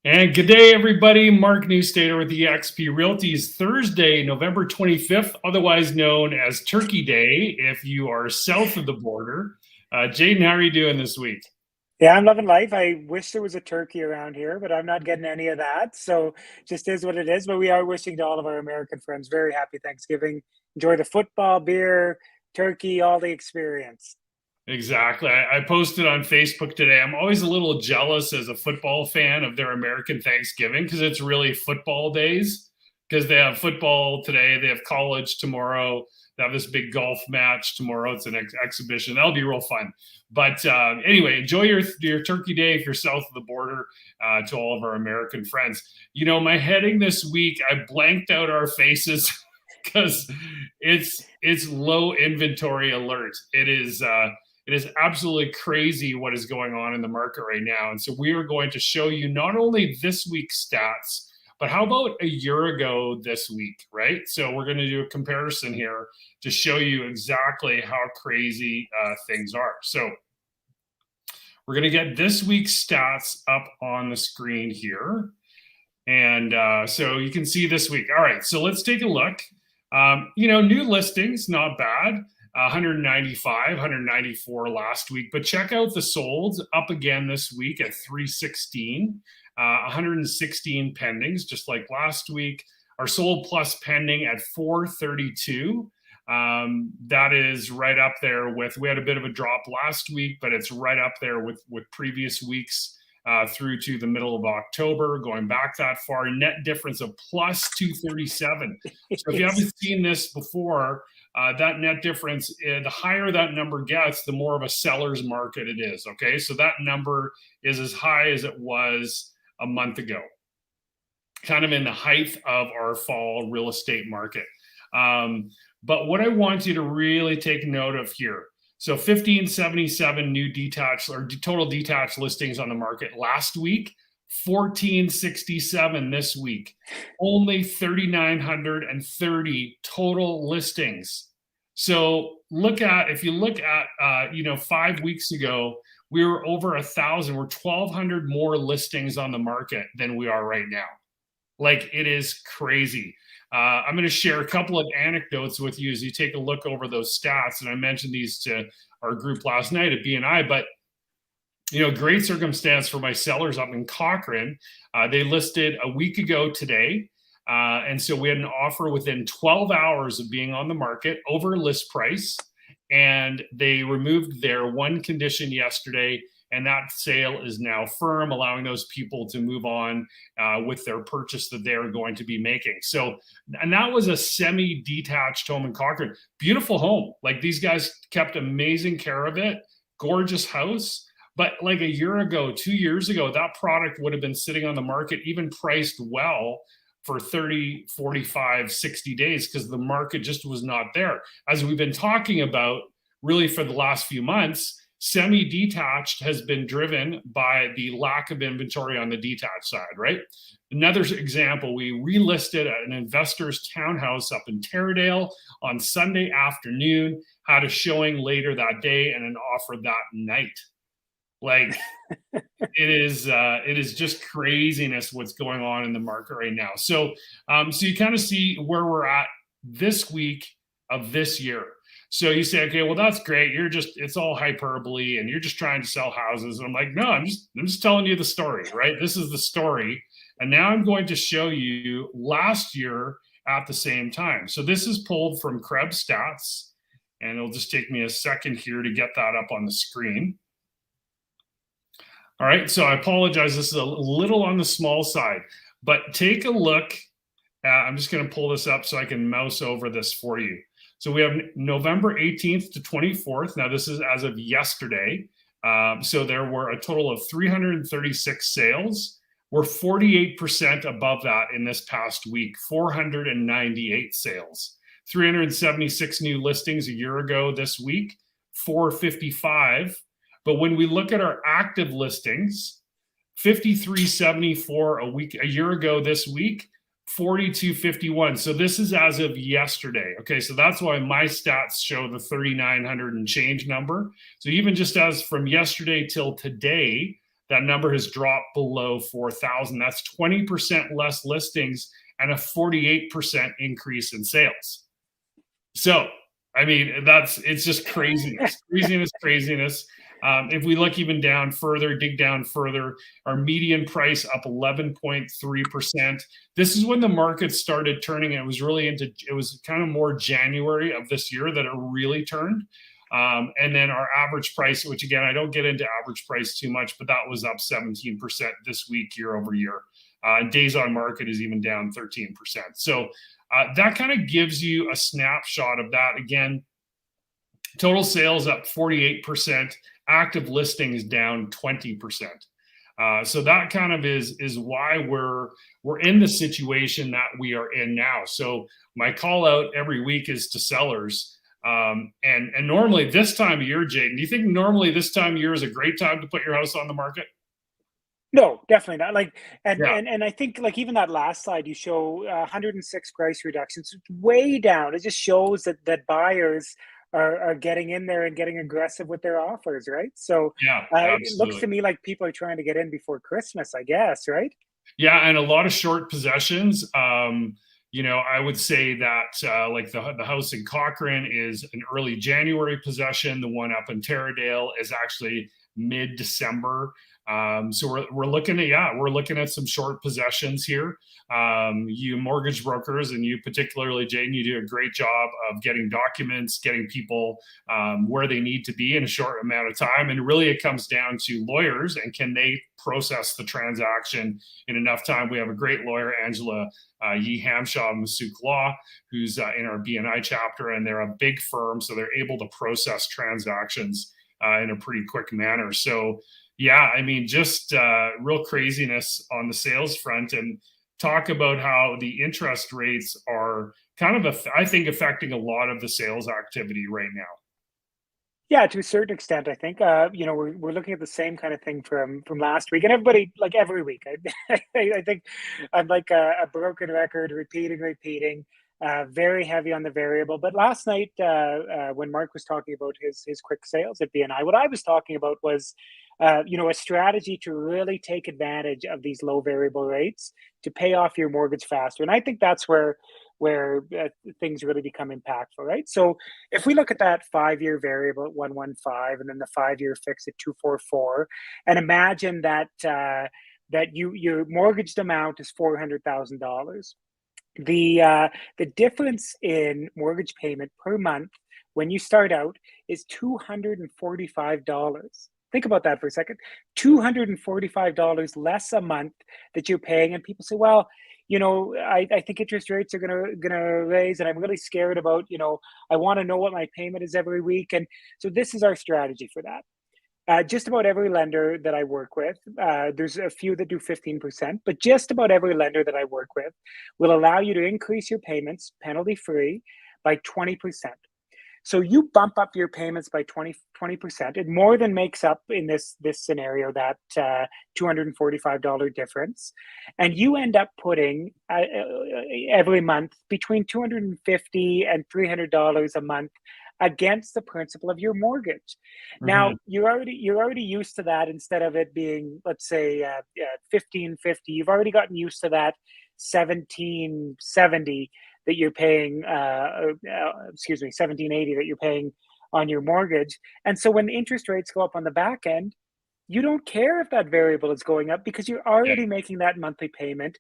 And good day, everybody. Mark Newstater with eXp Realty's Thursday, November 25th, otherwise known as Turkey Day if you are south of the border. Jaden, how are you doing this week? Yeah, I'm loving life. I wish there was a turkey around here, but I'm not getting any of that. So just is what it is. But we are wishing to all of our American friends very happy Thanksgiving. Enjoy the football, beer, turkey, all the experience. Exactly. I posted on Facebook today. I'm always a little jealous as a football fan of their American Thanksgiving because it's really football days. Because they have football today, they have college tomorrow, they have this big golf match tomorrow. It's an exhibition. That'll be real fun. But anyway, enjoy your Turkey Day if you're south of the border. To all of our American friends, my heading this week, I blanked out our faces because it's low inventory alert. It is absolutely crazy what is going on in the market right now. And so we are going to show you not only this week's stats, but how about a year ago this week, right? So we're going to do a comparison here to show you exactly how crazy things are. So we're going to get this week's stats up on the screen here. And so you can see this week. All right, so let's take a look. New listings, not bad. 195, 194 last week, but check out the solds up again this week at 316, 116 pendings, just like last week. Our sold plus pending at 432. That is right up there we had a bit of a drop last week, but it's right up there with previous weeks through to the middle of October, going back that far. Net difference of plus 237. So if you haven't seen this before, that net difference, the higher that number gets, the more of a seller's market it is, okay? So that number is as high as it was a month ago, kind of in the height of our fall real estate market. But what I want you to really take note of here, so 1577 new detached or total detached listings on the market last week, 1467 this week, only 3,930 total listings. So if you look at 5 weeks ago, we were over 1,000. We're 1,200 more listings on the market than we are right now. Like, it is crazy. I'm going to share a couple of anecdotes with you as you take a look over those stats. And I mentioned these to our group last night at BNI, but great circumstance for my sellers up in Cochrane. They listed a week ago today. And so we had an offer within 12 hours of being on the market over list price. And they removed their one condition yesterday, and that sale is now firm, allowing those people to move on with their purchase that they're going to be making. So, and that was a semi-detached home in Cochrane. Beautiful home. Like, these guys kept amazing care of it. Gorgeous house. But like a year ago, 2 years ago, that product would have been sitting on the market, even priced well, for 30, 45, 60 days because the market just was not there. As we've been talking about really for the last few months, semi-detached has been driven by the lack of inventory on the detached side, right? Another example, we relisted an investor's townhouse up in Taradale on Sunday afternoon, had a showing later that day and an offer that night. Like, it is just craziness what's going on in the market right now. So you kind of see where we're at this week of this year. So you say, okay, well, that's great. It's all hyperbole and you're just trying to sell houses. And I'm like, no, I'm just telling you the story, right? This is the story. And now I'm going to show you last year at the same time. So this is pulled from Krebs Stats, and it'll just take me a second here to get that up on the screen. All right, so I apologize. This is a little on the small side, but take a look. I'm just going to pull this up so I can mouse over this for you. So we have November 18th to 24th. Now, this is as of yesterday. So there were a total of 336 sales. We're 48% above that in this past week, 498 sales. 376 new listings a year ago this week, 455. But when we look at our active listings, 5,374 a year ago this week, 4,251. So this is as of yesterday. Okay, so that's why my stats show the 3,900 and change number. So even just as from yesterday till today, that number has dropped below 4,000. That's 20% less listings and a 48% increase in sales. So, I mean, it's just craziness, craziness. If we look even down further, dig down further, our median price up 11.3%. This is when the market started turning. It was kind of more January of this year that it really turned. And then our average price, which again, I don't get into average price too much, but that was up 17% this week, year over year. Days on market is even down 13%. So that kind of gives you a snapshot of that. Again, total sales up 48%, active listings down 20%. So that kind of is why we're in the situation that we are in now. So my call out every week is to sellers. And normally this time of year, Jaden, do you think normally this time of year is a great time to put your house on the market? No, definitely not. Like, Yeah. and I think like even that last slide you show 106 price reductions, way down. It just shows that buyers are getting in there and getting aggressive with their offers, right? So Yeah, it looks to absolutely. me like people are trying to get in before Christmas, I guess, right? Yeah, and a lot of short possessions. I would say that like the house in Cochrane is an early January possession. The one up in Taradale is actually mid-December. So we're looking at some short possessions here. You mortgage brokers, and you particularly, Jane, you do a great job of getting documents, getting people where they need to be in a short amount of time. And really it comes down to lawyers and can they process the transaction in enough time. We have a great lawyer, Angela Yi Hamshaw of Massouk Law, who's in our BNI chapter, and they're a big firm, so they're able to process transactions in a pretty quick manner. So yeah, I mean, just real craziness on the sales front, and talk about how the interest rates are kind of, I think, affecting a lot of the sales activity right now. Yeah, to a certain extent, I think. We're looking at the same kind of thing from last week, and everybody like every week. I think I'm like a broken record, repeating. Very heavy on the variable. But last night, when Mark was talking about his quick sales at BNI, what I was talking about was, a strategy to really take advantage of these low variable rates to pay off your mortgage faster. And I think that's where things really become impactful, right? So if we look at that 5-year variable at 115 and then the 5-year fix at 244, and imagine that your mortgaged amount is $400,000. The difference in mortgage payment per month when you start out is $245. Think about that for a second. $245 less a month that you're paying, and people say, "Well, I think interest rates are gonna raise, and I'm really scared about, I want to know what my payment is every week." And so this is our strategy for that. Just about every lender that I work with, there's a few that do 15%, but just about every lender that I work with will allow you to increase your payments penalty free by 20%. So you bump up your payments by 20%. It more than makes up in this scenario that $245 difference, and you end up putting every month between $250 and $300 a month against the principal of your mortgage. Now Mhm. you're already used to that. Instead of it being, let's say, 1550, you've already gotten used to that 1770 that you're paying, 1780 that you're paying on your mortgage. And so when the interest rates go up on the back end, you don't care if that variable is going up because you're Yeah. already making that monthly payment.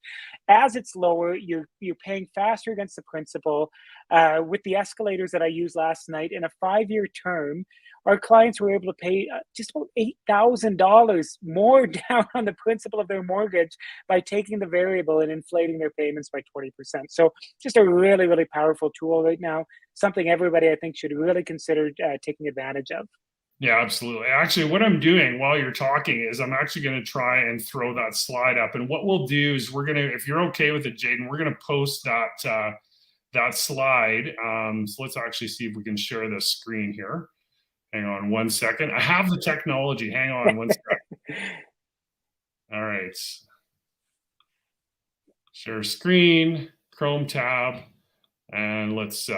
As it's lower, you're paying faster against the principal. With the escalators that I used last night in a 5-year term, our clients were able to pay just about $8,000 more down on the principal of their mortgage by taking the variable and inflating their payments by 20%. So just a really, really powerful tool right now. Something everybody I think should really consider taking advantage of. Yeah, absolutely. Actually, what I'm doing while you're talking is I'm actually going to try and throw that slide up. And what we'll do is if you're okay with it, Jaden, we're going to post that slide. So let's actually see if we can share the screen here. Hang on one second. I have the technology. Hang on one second. All right. Share screen, Chrome tab, and let's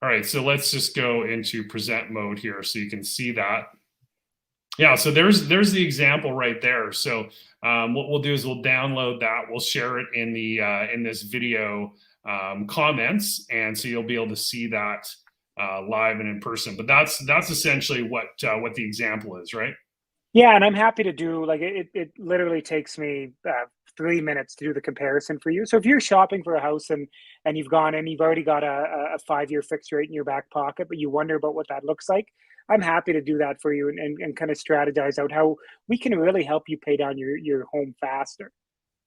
all right, so let's just go into present mode here so you can see that. Yeah, so there's the example right there. So what we'll do is we'll download that, we'll share it in this video comments, and so you'll be able to see that live and in person. But that's essentially what the example is, right? Yeah, and I'm happy to do like it literally takes me 3 minutes to do the comparison for you. So if you're shopping for a house and you've gone and you've already got a 5 year fixed rate in your back pocket, but you wonder about what that looks like, I'm happy to do that for you and kind of strategize out how we can really help you pay down your home faster.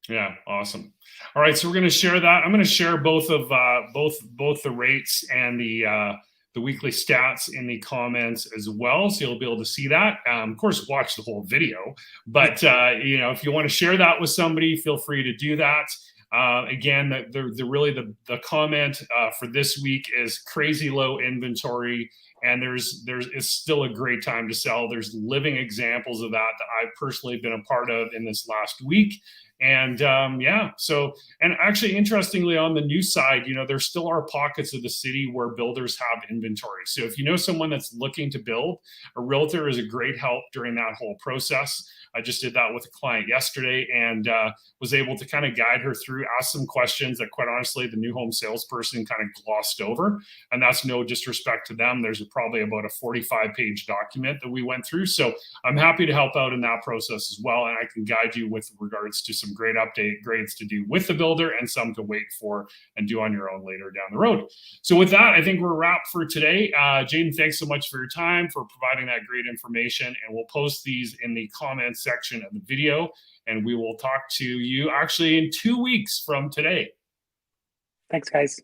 Yeah, awesome. All right, so we're going to share that. I'm going to share both of both the rates and the weekly stats in the comments as well, so you'll be able to see that. Of course, watch the whole video, but you know, if you want to share that with somebody, feel free to do that. Again, the comment for this week is crazy low inventory, and there's it's still a great time to sell. There's living examples of that I've personally been a part of in this last week. And yeah, so, and actually, interestingly, on the new side, you know, there still are pockets of the city where builders have inventory. So if you know someone that's looking to build, a realtor is a great help during that whole process. I just did that with a client yesterday, and was able to kind of guide her through, ask some questions that, quite honestly, the new home salesperson kind of glossed over. And that's no disrespect to them. There's probably about a 45-page document that we went through. So I'm happy to help out in that process as well. And I can guide you with regards to some great update grades to do with the builder and some to wait for and do on your own later down the road. So with that, I think we're wrapped for today. Jaden, thanks so much for your time, for providing that great information. And we'll post these in the comments section of the video. And we will talk to you actually in 2 weeks from today. Thanks, guys.